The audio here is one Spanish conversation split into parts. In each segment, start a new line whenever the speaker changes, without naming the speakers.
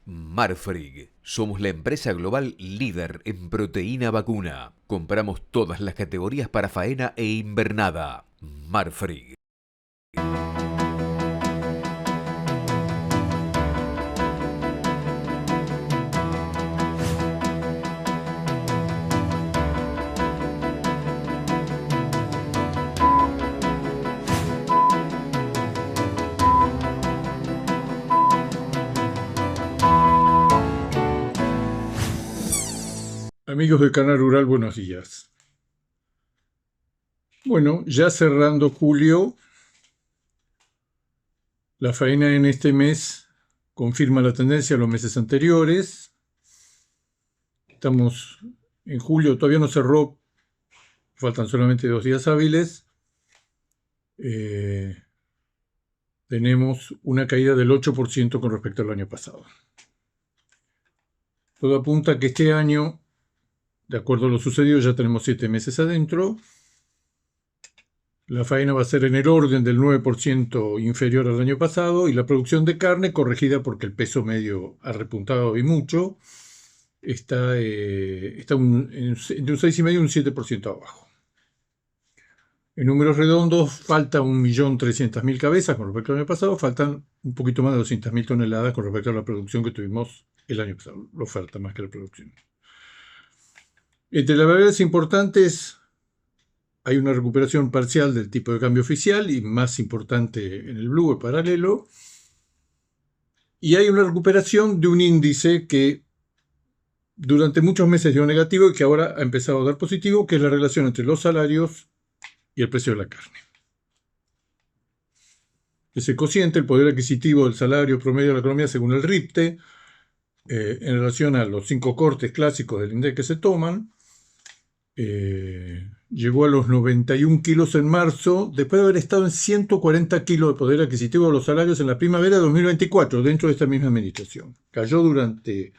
Marfrig. Somos la empresa global líder en proteína vacuna. Compramos todas las categorías para faena e invernada. Marfrig.
Amigos del Canal Rural, buenos días. Bueno, ya cerrando julio, la faena en este mes confirma la tendencia a los meses anteriores. Estamos en julio, todavía no cerró, faltan solamente 2 días hábiles. Tenemos una caída del 8% con respecto al año pasado. Todo apunta a que este año, de acuerdo a lo sucedido, ya tenemos 7 meses adentro. La faena va a ser en el orden del 9% inferior al año pasado y la producción de carne, corregida porque el peso medio ha repuntado y mucho, está entre un 6,5% y un 7% abajo. En números redondos, falta 1.300.000 cabezas con respecto al año pasado, faltan un poquito más de 200.000 toneladas con respecto a la producción que tuvimos el año pasado, la oferta más que la producción. Entre las variables importantes, hay una recuperación parcial del tipo de cambio oficial y más importante en el blue, el paralelo. Y hay una recuperación de un índice que durante muchos meses dio negativo y que ahora ha empezado a dar positivo, que es la relación entre los salarios y el precio de la carne. Ese cociente, el poder adquisitivo del salario promedio de la economía según el RIPTE, en relación a los 5 cortes clásicos del índice que se toman, llegó a los 91 kilos en marzo, después de haber estado en 140 kilos de poder adquisitivo de los salarios en la primavera de 2024, dentro de esta misma administración. Cayó durante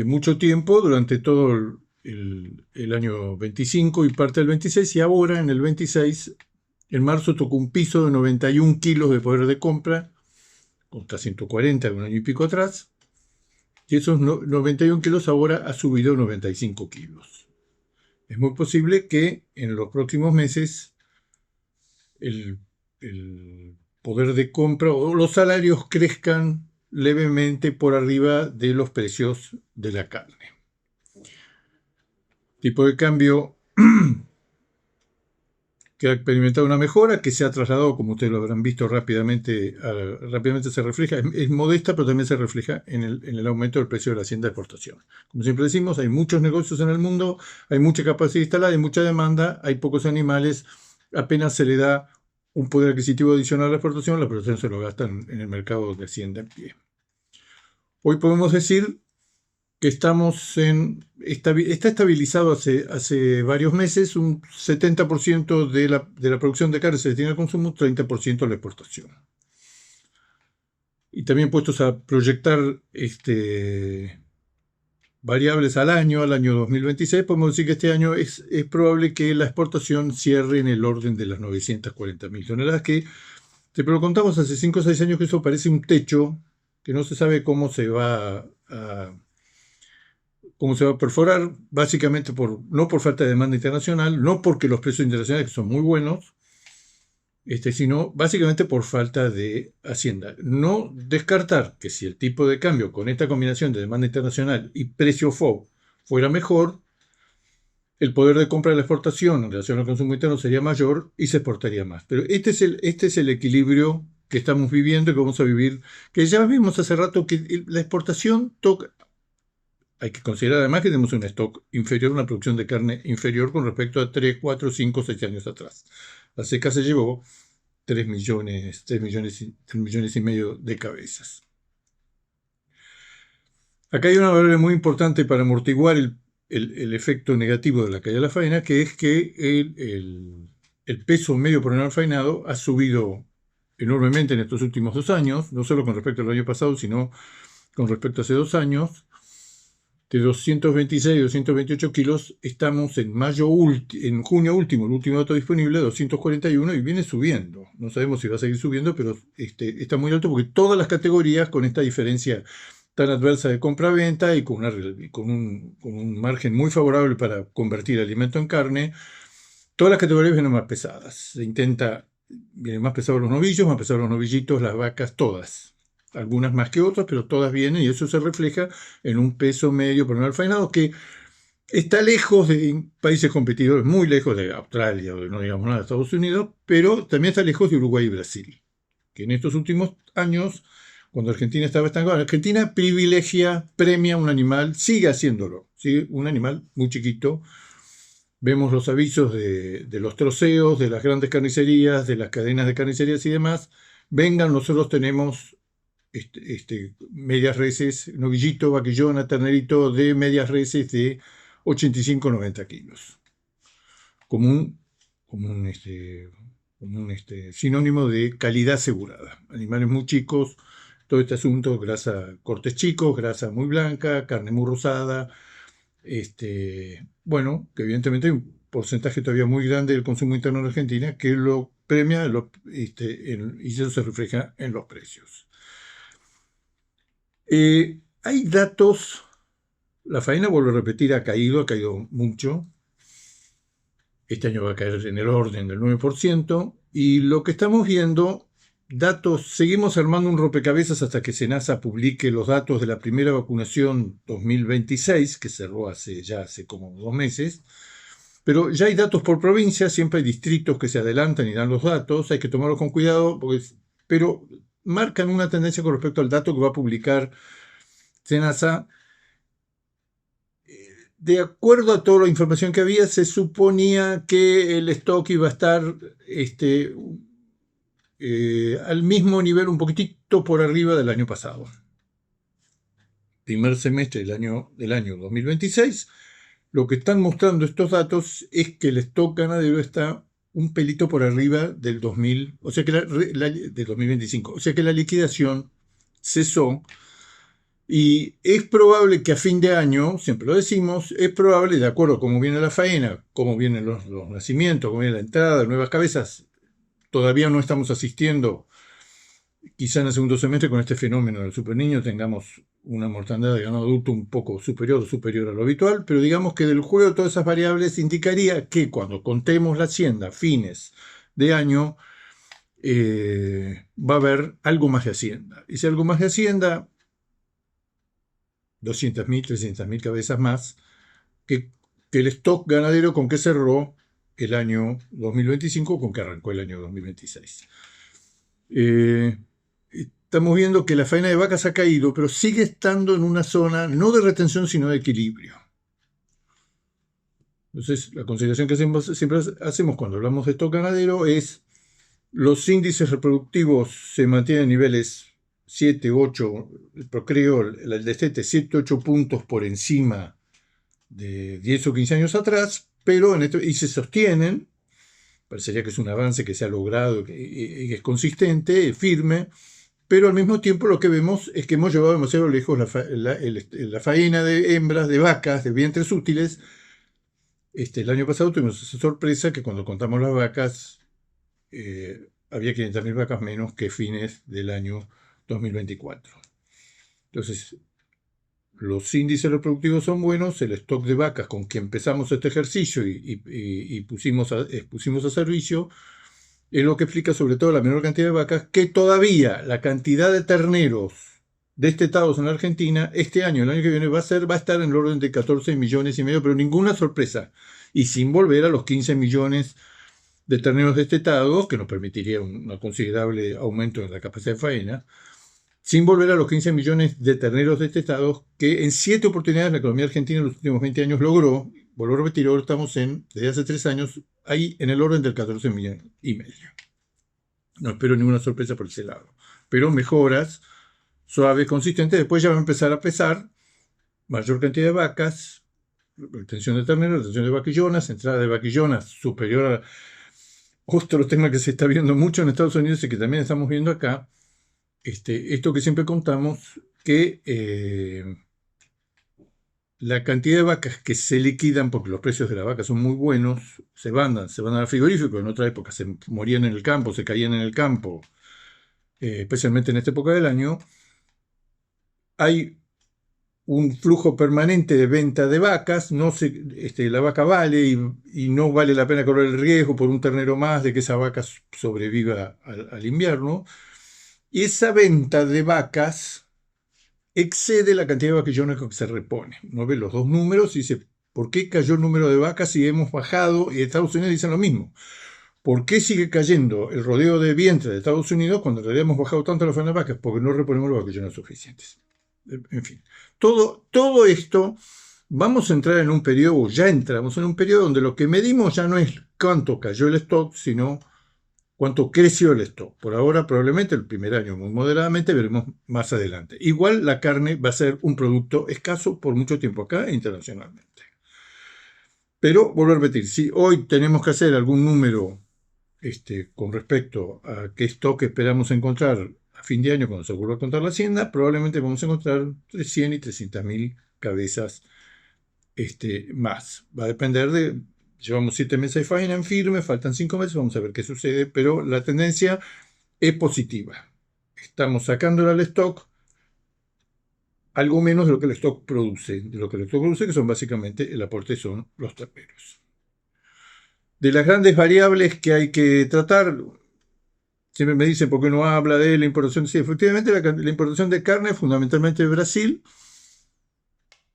mucho tiempo, durante todo el año 25 y parte del 26, y ahora en el 26, en marzo tocó un piso de 91 kilos de poder de compra, contra 140 de un año y pico atrás, y esos 91 kilos ahora ha subido a 95 kilos. Es muy posible que en los próximos meses el poder de compra o los salarios crezcan levemente por arriba de los precios de la carne. Tipo de cambio que ha experimentado una mejora, que se ha trasladado, como ustedes lo habrán visto rápidamente se refleja, es modesta, pero también se refleja en el aumento del precio de la hacienda de exportación. Como siempre decimos, hay muchos negocios en el mundo, hay mucha capacidad instalada, hay mucha demanda, hay pocos animales, apenas se le da un poder adquisitivo adicional a la exportación se lo gastan en el mercado de hacienda en pie. Hoy podemos decir que está estabilizado hace varios meses, un 70% de la producción de carne se destina al consumo, 30% a la exportación. Y también puestos a proyectar variables al año 2026, podemos decir que este año es probable que la exportación cierre en el orden de las 940.000 toneladas, que te lo contamos hace 5 o 6 años que eso parece un techo, que no se sabe cómo se va a perforar, básicamente no por falta de demanda internacional, no porque los precios internacionales que son muy buenos, sino básicamente por falta de hacienda. No descartar que si el tipo de cambio con esta combinación de demanda internacional y precio FOB fuera mejor, el poder de compra de la exportación en relación al consumo interno sería mayor y se exportaría más. Pero este es el equilibrio que estamos viviendo y que vamos a vivir, que ya vimos hace rato que la exportación toca. Hay que considerar además que tenemos un stock inferior, una producción de carne inferior con respecto a 3, 4, 5, 6 años atrás. La seca se llevó 3 millones y medio de cabezas. Acá hay una variable muy importante para amortiguar el efecto negativo de la caída de la faena, que es que el peso medio por animal faenado ha subido enormemente en estos últimos 2 años, no solo con respecto al año pasado, sino con respecto a hace 2 años. de 226, 228 kilos, estamos en en junio último, el último dato disponible, 241 y viene subiendo. No sabemos si va a seguir subiendo, pero está muy alto porque todas las categorías con esta diferencia tan adversa de compra-venta y con un margen muy favorable para convertir alimento en carne, todas las categorías vienen más pesadas. Vienen más pesados los novillos, más pesados los novillitos, las vacas, todas. Algunas más que otras, pero todas vienen y eso se refleja en un peso medio por el faenado que está lejos de países competidores, muy lejos de Australia o de, no digamos nada, de Estados Unidos, pero también está lejos de Uruguay y Brasil, que en estos últimos años, cuando Argentina estaba estancada, Argentina premia un animal, sigue haciéndolo, ¿sí? Un animal muy chiquito. Vemos los avisos de los troceos, de las grandes carnicerías, de las cadenas de carnicerías y demás. Vengan, nosotros tenemos medias reses, novillito, vaquillona, ternerito de medias reses de 85-90 kilos. Como un sinónimo de calidad asegurada. Animales muy chicos, todo este asunto, cortes chicos, grasa muy blanca, carne muy rosada. Bueno, que evidentemente hay un porcentaje todavía muy grande del consumo interno en Argentina que lo premia y eso se refleja en los precios. Hay datos, la faena, vuelvo a repetir, ha caído mucho. Este año va a caer en el orden del 9%, y lo que estamos viendo, seguimos armando un rompecabezas hasta que SENASA publique los datos de la primera vacunación 2026, que cerró hace como 2 meses, pero ya hay datos por provincia, siempre hay distritos que se adelantan y dan los datos, hay que tomarlos con cuidado, pero marcan una tendencia con respecto al dato que va a publicar SENASA. De acuerdo a toda la información que había, se suponía que el stock iba a estar al mismo nivel, un poquitito por arriba del año pasado. Primer semestre del año 2026, lo que están mostrando estos datos es que el stock ganadero está un pelito por arriba del 2000, o sea que del 2025, o sea que la liquidación cesó. Y es probable que a fin de año, siempre lo decimos, es probable, de acuerdo a cómo viene la faena, cómo vienen los nacimientos, cómo viene la entrada de nuevas cabezas, todavía no estamos asistiendo, quizá en el segundo semestre con este fenómeno del superniño tengamos una mortandad de ganado adulto un poco superior a lo habitual, pero digamos que del juego de todas esas variables indicaría que cuando contemos la hacienda a fines de año, va a haber algo más de hacienda. Y si algo más de hacienda, 200.000, 300.000 cabezas más que el stock ganadero con que cerró el año 2025, con que arrancó el año 2026. Estamos viendo que la faena de vacas ha caído, pero sigue estando en una zona no de retención, sino de equilibrio. Entonces, la consideración que siempre hacemos cuando hablamos de stock ganadero es: los índices reproductivos se mantienen en niveles 7, 8, el procreo, el destete, 7, 8 puntos por encima de 10 o 15 años atrás, pero y se sostienen. Parecería que es un avance que se ha logrado, que es consistente, firme, pero al mismo tiempo lo que vemos es que hemos llevado demasiado lejos la faena de hembras, de vacas, de vientres útiles. El año pasado tuvimos esa sorpresa que cuando contamos las vacas, había 500.000 vacas menos que fines del año 2024. Entonces, los índices reproductivos son buenos, el stock de vacas con que empezamos este ejercicio y pusimos a servicio, es lo que explica sobre todo la menor cantidad de vacas, que todavía la cantidad de terneros destetados en la Argentina, el año que viene, va a estar en el orden de 14,5 millones, pero ninguna sorpresa, y sin volver a los 15 millones de terneros destetados, que nos permitiría un considerable aumento en la capacidad de faena, sin volver a los 15 millones de terneros destetados que en 7 oportunidades la economía argentina en los últimos 20 años logró. Vuelvo a repetir, ahora estamos desde hace 3 años, ahí en el orden del 14,5 millones. No espero ninguna sorpresa por ese lado, pero mejoras suaves, consistentes. Después ya va a empezar a pesar mayor cantidad de vacas, retención de terneros, retención de vaquillonas, entrada de vaquillonas superior a otro tema que se está viendo mucho en Estados Unidos y que también estamos viendo acá. Esto que siempre contamos, que la cantidad de vacas que se liquidan, porque los precios de la vaca son muy buenos, se van al frigorífico, en otra época se morían en el campo, se caían en el campo, especialmente en esta época del año, hay un flujo permanente de venta de vacas, la vaca vale y no vale la pena correr el riesgo por un ternero más de que esa vaca sobreviva al invierno. Y esa venta de vacas excede la cantidad de vaquillones que se repone. Uno ve los dos números y dice, ¿por qué cayó el número de vacas si hemos bajado? Y Estados Unidos dicen lo mismo. ¿Por qué sigue cayendo el rodeo de vientre de Estados Unidos cuando en realidad hemos bajado tanto la faena de vacas? Porque no reponemos los vaquillones suficientes. En fin, todo esto, vamos a entrar en un periodo, ya entramos en un periodo donde lo que medimos ya no es cuánto cayó el stock, sino cuánto creció el stock. Por ahora, probablemente el primer año muy moderadamente, veremos más adelante. Igual la carne va a ser un producto escaso por mucho tiempo acá e internacionalmente. Pero, vuelvo a repetir, si hoy tenemos que hacer algún número con respecto a qué stock esperamos encontrar a fin de año cuando se vuelva a contar la hacienda, probablemente vamos a encontrar entre 100 y 300.000 cabezas más. Va a depender de... Llevamos 7 meses de faena en firme, faltan 5 meses, vamos a ver qué sucede, pero la tendencia es positiva. Estamos sacándole al stock algo menos de lo que el stock produce. De lo que el stock produce, que son básicamente el aporte son los terneros. De las grandes variables que hay que tratar, siempre me dicen por qué no habla de la importación. Sí, efectivamente la importación de carne, fundamentalmente de Brasil.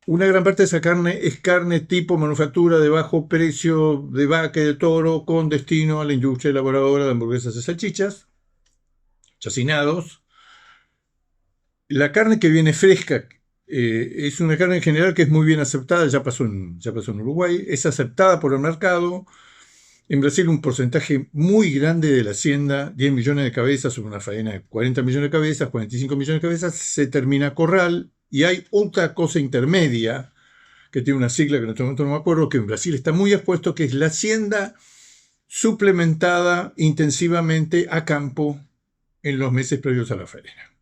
Una gran parte de esa carne es carne tipo manufactura de bajo precio de vaca y de toro con destino a la industria elaboradora de hamburguesas y salchichas, chacinados. La carne que viene fresca es una carne en general que es muy bien aceptada, ya pasó en Uruguay, es aceptada por el mercado. En Brasil un porcentaje muy grande de la hacienda, 10 millones de cabezas sobre una faena de 40 millones de cabezas, 45 millones de cabezas, se termina corral. Y hay otra cosa intermedia, que tiene una sigla que en este momento no me acuerdo, que en Brasil está muy expuesto, que es la hacienda suplementada intensivamente a campo en los meses previos a la faena.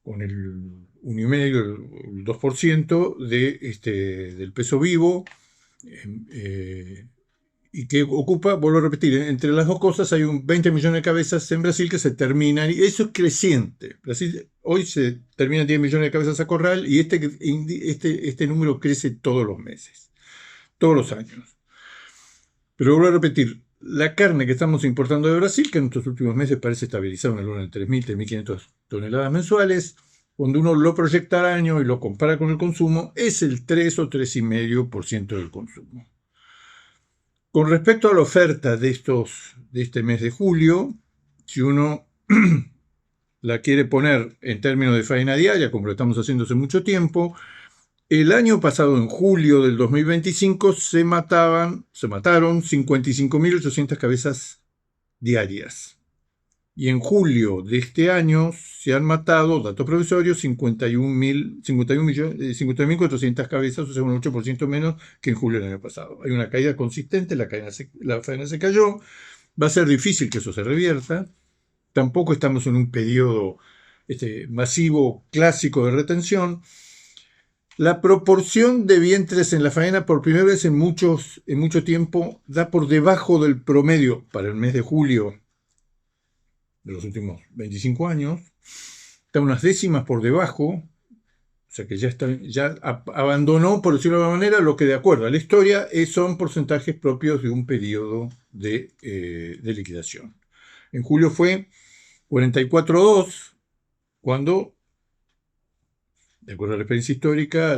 Con el 1,5%, el 2% del peso vivo, y que ocupa, vuelvo a repetir, entre las dos cosas hay un 20 millones de cabezas en Brasil que se terminan, y eso es creciente. Brasil hoy se terminan 10 millones de cabezas a corral y este número crece todos los meses, todos los años. Pero vuelvo a repetir, la carne que estamos importando de Brasil, que en estos últimos meses parece estabilizar en el orden de 3.000, 3.500 toneladas mensuales, cuando uno lo proyecta al año y lo compara con el consumo, es el 3 o 3,5% del consumo. Con respecto a la oferta de este mes de julio, si uno la quiere poner en términos de faena diaria, como lo estamos haciendo hace mucho tiempo, el año pasado, en julio del 2025, se mataron 55.800 cabezas diarias. Y en julio de este año se han matado, datos provisorios, 51.400 cabezas, o sea, un 8% menos que en julio del año pasado. Hay una caída consistente, la faena se cayó, va a ser difícil que eso se revierta. Tampoco estamos en un periodo masivo clásico de retención. La proporción de vientres en la faena por primera vez en mucho tiempo da por debajo del promedio para el mes de julio de los últimos 25 años, está unas décimas por debajo, o sea que ya abandonó, por decirlo de alguna manera, lo que de acuerdo a la historia son porcentajes propios de un periodo de liquidación. En julio fue 44,2, cuando, de acuerdo a la experiencia histórica,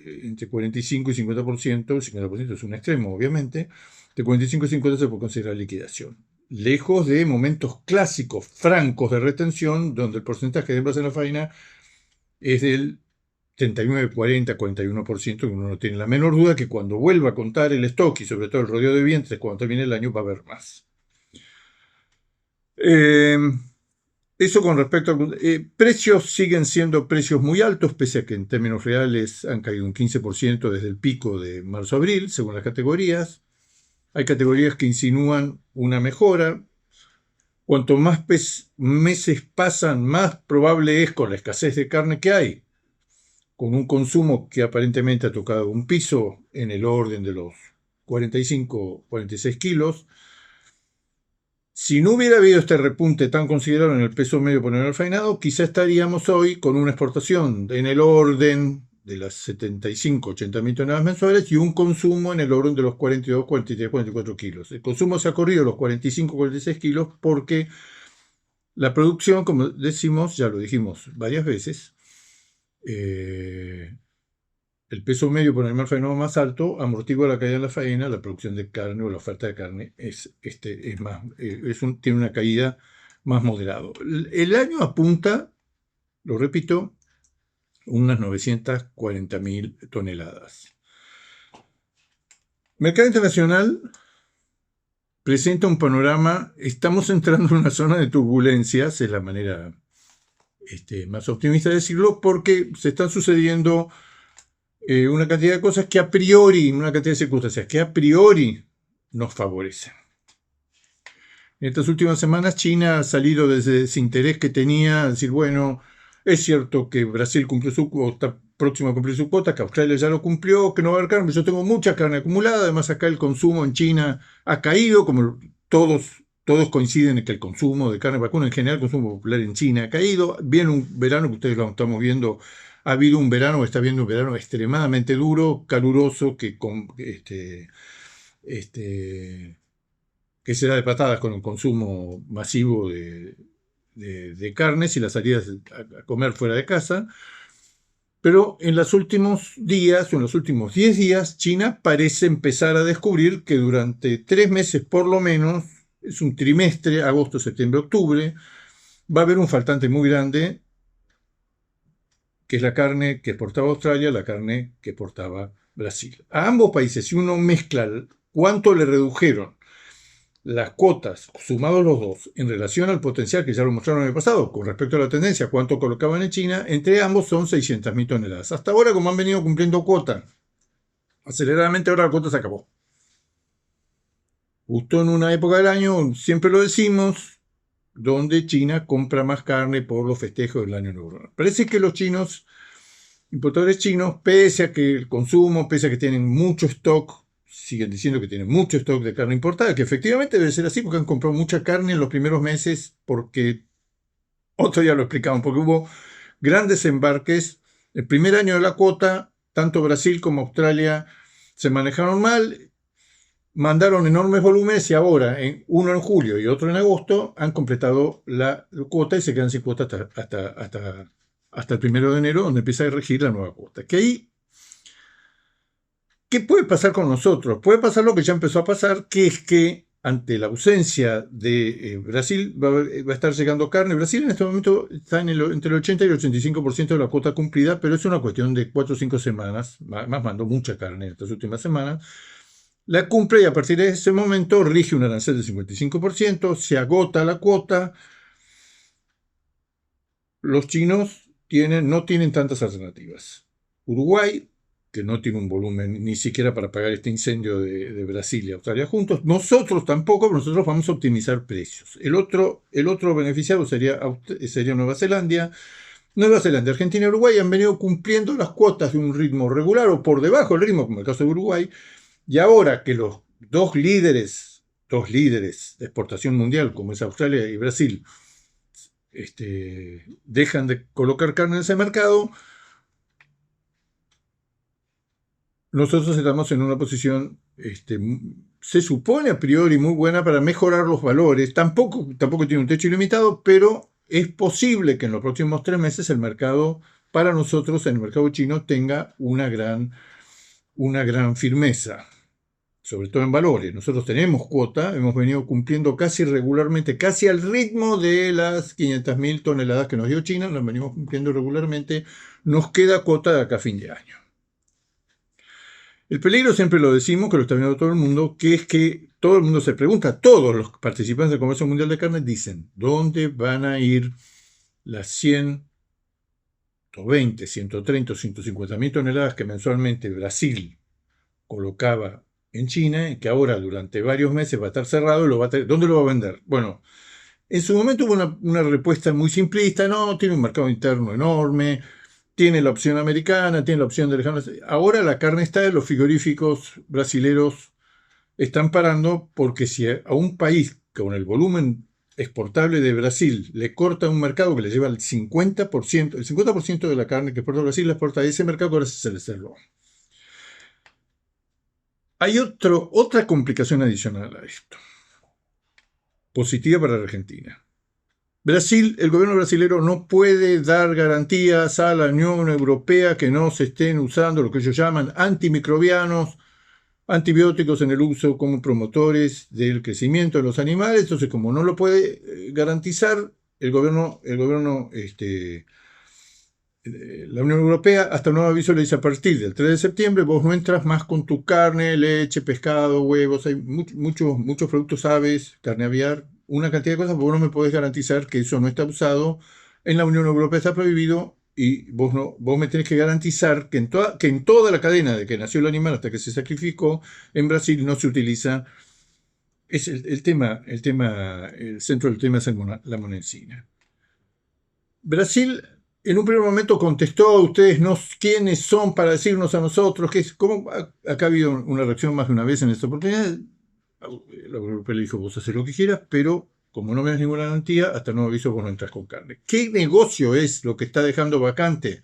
entre 45 y 50%, el 50% es un extremo, obviamente, de 45 y 50 se puede considerar liquidación. Lejos de momentos clásicos, francos de retención, donde el porcentaje de hembras en la faena es del 39, 40, 41%, que uno no tiene la menor duda que cuando vuelva a contar el stock y sobre todo el rodeo de vientres, cuando termine el año, va a haber más. Eso con respecto a... precios siguen siendo precios muy altos, pese a que en términos reales han caído un 15% desde el pico de marzo-abril, según las categorías. Hay categorías que insinúan una mejora. Cuanto más meses pasan, más probable es, con la escasez de carne que hay, con un consumo que aparentemente ha tocado un piso en el orden de los 45, 46 kilos. Si no hubiera habido este repunte tan considerado en el peso medio por el faenado, quizá estaríamos hoy con una exportación en el orden de las 75, 80 mil toneladas mensuales y un consumo en el orden de los 42, 43, 44 kilos. El consumo se ha corrido a los 45, 46 kilos porque la producción, como decimos, ya lo dijimos varias veces, el peso medio por animal faenado más alto amortigua la caída de la faena, la producción de carne o la oferta de carne tiene una caída más moderada. El año apunta, lo repito, unas 940.000 toneladas. Mercado internacional presenta un panorama, estamos entrando en una zona de turbulencias, es la manera más optimista de decirlo, porque se están sucediendo una cantidad de cosas que a priori, una cantidad de circunstancias que a priori nos favorecen. En estas últimas semanas China ha salido desde ese interés que tenía, a decir, bueno, es cierto que Brasil cumplió su cuota, está próximo a cumplir su cuota, que Australia ya lo cumplió, que no va a haber carne, yo tengo mucha carne acumulada, además acá el consumo en China ha caído, como todos coinciden en que el consumo de carne vacuna en general, el consumo popular en China ha caído. Viene un verano que ustedes lo estamos viendo, ha habido un verano, está viendo un verano extremadamente duro, caluroso, que se da de patadas con el consumo masivo de carnes y las salidas a comer fuera de casa. Pero en los últimos días, o en los últimos 10 días, China parece empezar a descubrir que durante 3 meses por lo menos, es un trimestre, agosto, septiembre, octubre, va a haber un faltante muy grande, que es la carne que exportaba Australia, la carne que exportaba Brasil. A ambos países, si uno mezcla cuánto le redujeron las cuotas, sumados los dos, en relación al potencial que ya lo mostraron el año pasado, con respecto a la tendencia, cuánto colocaban en China, entre ambos son 600.000 toneladas. Hasta ahora, como han venido cumpliendo cuota, aceleradamente ahora la cuota se acabó. Justo en una época del año, siempre lo decimos, donde China compra más carne por los festejos del Año Nuevo. Parece que los chinos, importadores chinos, pese a que el consumo, pese a que tienen mucho stock, siguen diciendo que tienen mucho stock de carne importada, que efectivamente debe ser así porque han comprado mucha carne en los primeros meses, porque, otro día lo explicamos, porque hubo grandes embarques. El primer año de la cuota, tanto Brasil como Australia se manejaron mal, mandaron enormes volúmenes y ahora, uno en julio y otro en agosto, han completado la cuota y se quedan sin cuota hasta el 1 de enero, donde empieza a regir la nueva cuota. Que ahí, ¿qué puede pasar con nosotros? Puede pasar lo que ya empezó a pasar, que es que ante la ausencia de Brasil va a estar llegando carne. Brasil en este momento está entre el 80 y el 85% de la cuota cumplida, pero es una cuestión de 4 o 5 semanas, más mandó mucha carne en estas últimas semanas. La cumple y a partir de ese momento rige un arancel del 55%, se agota la cuota. Los chinos no tienen tantas alternativas. Uruguay, que no tiene un volumen ni siquiera para pagar este incendio de Brasil y Australia juntos. Nosotros tampoco, pero nosotros vamos a optimizar precios. El otro beneficiado sería Nueva Zelanda. Nueva Zelanda, Argentina y Uruguay han venido cumpliendo las cuotas de un ritmo regular o por debajo del ritmo, como el caso de Uruguay. Y ahora que los dos líderes de exportación mundial, como es Australia y Brasil, dejan de colocar carne en ese mercado, nosotros estamos en una posición, se supone a priori muy buena para mejorar los valores. Tampoco tiene un techo ilimitado, pero es posible que en los próximos 3 meses el mercado, para nosotros, en el mercado chino, tenga una gran firmeza, sobre todo en valores. Nosotros tenemos cuota, hemos venido cumpliendo casi regularmente, casi al ritmo de las 500.000 toneladas que nos dio China, las venimos cumpliendo regularmente. Nos queda cuota de acá a fin de año. El peligro, siempre lo decimos, que lo está viendo todo el mundo, que es que todo el mundo se pregunta, todos los participantes del comercio mundial de carne dicen, ¿dónde van a ir las 120, 130 o 150.000 toneladas que mensualmente Brasil colocaba en China y que ahora durante varios meses va a estar cerrado? ¿Dónde lo va a vender? Bueno, en su momento hubo una respuesta muy simplista, no, tiene un mercado interno enorme, tiene la opción americana, tiene la opción de lejano. Ahora la carne está en los frigoríficos brasileros están parando porque si a un país con el volumen exportable de Brasil le corta un mercado que le lleva el 50% de la carne que exporta Brasil la exporta a ese mercado que ahora se le cerró. Hay otra complicación adicional a esto, positiva para la Argentina. Brasil, el gobierno brasileño no puede dar garantías a la Unión Europea que no se estén usando lo que ellos llaman antimicrobianos, antibióticos en el uso como promotores del crecimiento de los animales. Entonces, como no lo puede garantizar la Unión Europea, hasta nuevo aviso le dice a partir del 3 de septiembre vos no entras más con tu carne, leche, pescado, huevos, hay muchos productos aves, carne aviar, una cantidad de cosas, vos no me podés garantizar que eso no está usado. En la Unión Europea está prohibido y vos me tenés que garantizar que en toda la cadena de que nació el animal hasta que se sacrificó, en Brasil no se utiliza. Es el centro del tema es la monensina. Brasil en un primer momento contestó, ustedes no quiénes son para decirnos a nosotros, acá ha habido una reacción más de una vez en esta oportunidad. La Unión Europea le dijo, vos haces lo que quieras, pero como no me das ninguna garantía, hasta nuevo aviso vos no entras con carne. ¿Qué negocio es lo que está dejando vacante,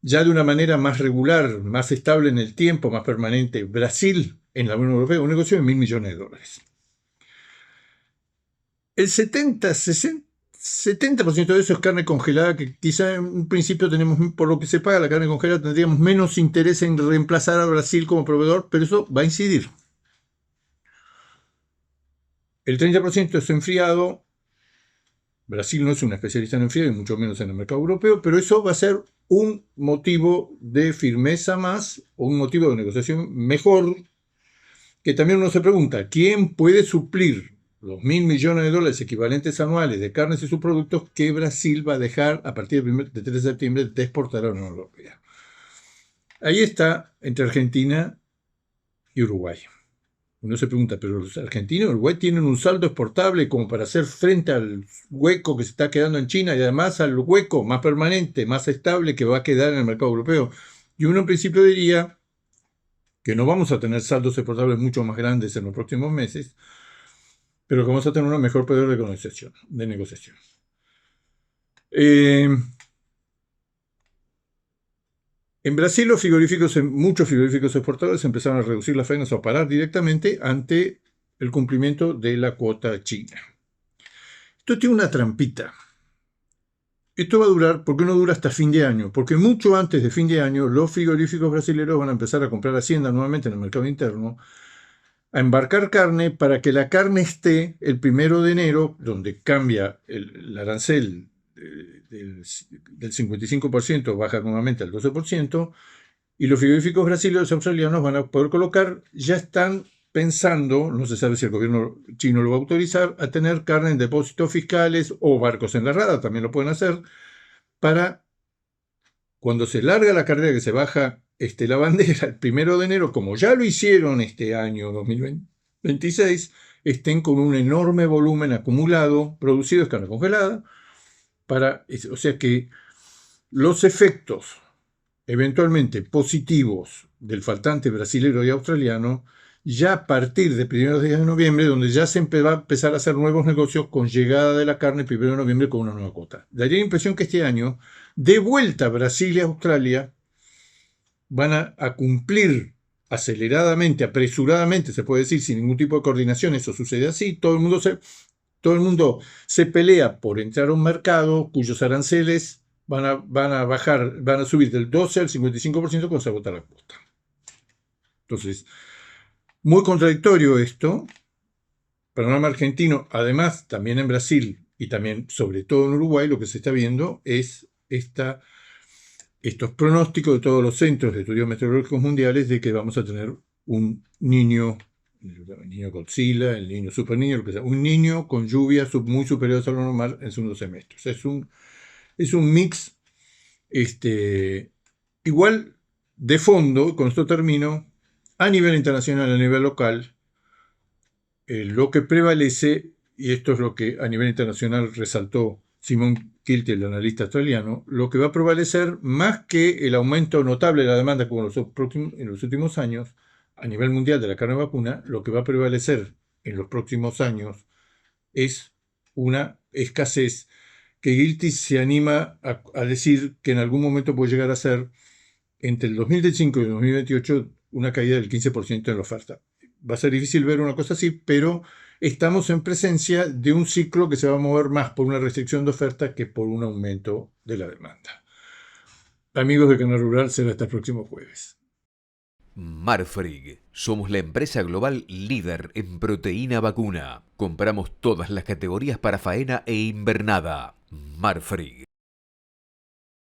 ya de una manera más regular, más estable en el tiempo, más permanente, Brasil en la Unión Europea? Un negocio de $1.000 millones. El 70% de eso es carne congelada, que quizá en un principio tenemos, por lo que se paga la carne congelada, tendríamos menos interés en reemplazar a Brasil como proveedor, pero eso va a incidir. El 30% es enfriado. Brasil no es un especialista en enfriado, y mucho menos en el mercado europeo, pero eso va a ser un motivo de firmeza más, o un motivo de negociación mejor, que también uno se pregunta, ¿quién puede suplir los $1.000 millones equivalentes anuales de carnes y subproductos que Brasil va a dejar a partir del 3 de septiembre de exportar a la Unión Europea? Ahí está entre Argentina y Uruguay. Uno se pregunta, ¿pero los argentinos y Uruguay tienen un saldo exportable como para hacer frente al hueco que se está quedando en China y además al hueco más permanente, más estable que va a quedar en el mercado europeo? Y uno en principio diría que no vamos a tener saldos exportables mucho más grandes en los próximos meses, pero que vamos a tener un mejor poder de negociación. En Brasil muchos frigoríficos exportadores empezaron a reducir las faenas o a parar directamente ante el cumplimiento de la cuota china. Esto tiene una trampita. Esto va a durar, ¿por qué no dura hasta fin de año? Porque mucho antes de fin de año los frigoríficos brasileños van a empezar a comprar hacienda nuevamente en el mercado interno, a embarcar carne para que la carne esté el 1 de enero, donde cambia el arancel del 55%, baja nuevamente al 12%, y los frigoríficos brasileños y australianos van a poder colocar, ya están pensando, no se sabe si el gobierno chino lo va a autorizar, a tener carne en depósitos fiscales o barcos en la rada, también lo pueden hacer, para cuando se larga la carrera, que se baja la bandera el 1 de enero, como ya lo hicieron este año 2026, estén con un enorme volumen acumulado, producido de carne congelada, o sea que los efectos eventualmente positivos del faltante brasilero y australiano, ya a partir de primeros días de noviembre, donde ya se va a empezar a hacer nuevos negocios con llegada de la carne el 1 de noviembre con una nueva cuota. Daría la impresión que este año, de vuelta Brasil y Australia, van a cumplir aceleradamente, apresuradamente, se puede decir, sin ningún tipo de coordinación. Eso sucede así. Todo el mundo se pelea por entrar a un mercado cuyos aranceles van a subir del 12 al 55% cuando se agota la cuota. Entonces, muy contradictorio esto. Panorama argentino, además, también en Brasil y también, sobre todo en Uruguay, lo que se está viendo es estos pronósticos de todos los centros de estudios meteorológicos mundiales de que vamos a tener un niño, el niño Godzilla, el niño super niño, lo que sea, un niño con lluvias muy superiores a lo normal en segundo semestre. O sea, es un mix igual de fondo, con esto termino, a nivel internacional, a nivel local, lo que prevalece, y esto es lo que a nivel internacional resaltó Simón Kilty, el analista australiano, lo que va a prevalecer más que el aumento notable de la demanda como en los últimos años a nivel mundial de la carne vacuna, lo que va a prevalecer en los próximos años es una escasez que Gilty se anima a decir que en algún momento puede llegar a ser entre el 2005 y el 2028 una caída del 15% en la oferta. Va a ser difícil ver una cosa así, pero estamos en presencia de un ciclo que se va a mover más por una restricción de oferta que por un aumento de la demanda. Amigos de Canal Rural, será hasta el próximo jueves.
Marfrig. Somos la empresa global líder en proteína vacuna. Compramos todas las categorías para faena e invernada. Marfrig.